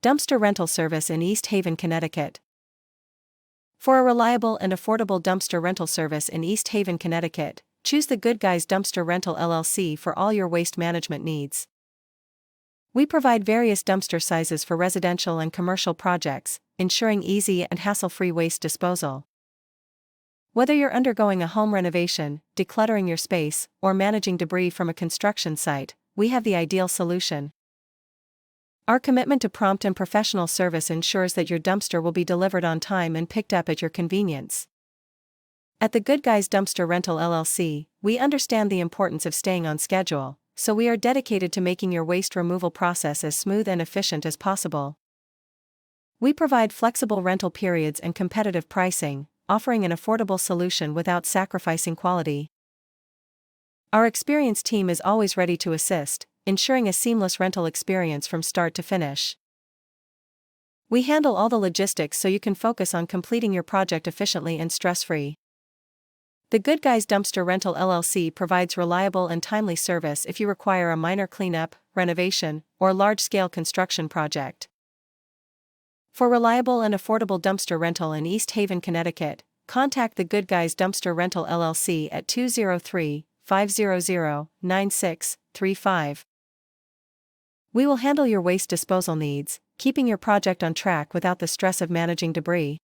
dumpster rental service in East Haven, Connecticut. For a reliable and affordable dumpster rental service in East Haven, Connecticut, choose the Good Guys Dumpster Rental LLC for all your waste management needs. We provide various dumpster sizes for residential and commercial projects, ensuring easy and hassle-free waste disposal. Whether you're undergoing a home renovation, decluttering your space, or managing debris from a construction site, we have the ideal solution. Our commitment to prompt and professional service ensures that your dumpster will be delivered on time and picked up at your convenience. At the Good Guys Dumpster Rental LLC, we understand the importance of staying on schedule, so we are dedicated to making your waste removal process as smooth and efficient as possible. We provide flexible rental periods and competitive pricing, offering an affordable solution without sacrificing quality. Our experienced team is always ready to assist, ensuring a seamless rental experience from start to finish. We handle all the logistics so you can focus on completing your project efficiently and stress-free. The Good Guys Dumpster Rental LLC provides reliable and timely service if you require a minor cleanup, renovation, or large-scale construction project. For reliable and affordable dumpster rental in East Haven, Connecticut, contact the Good Guys Dumpster Rental LLC at 203-500-9635. We will handle your waste disposal needs, keeping your project on track without the stress of managing debris.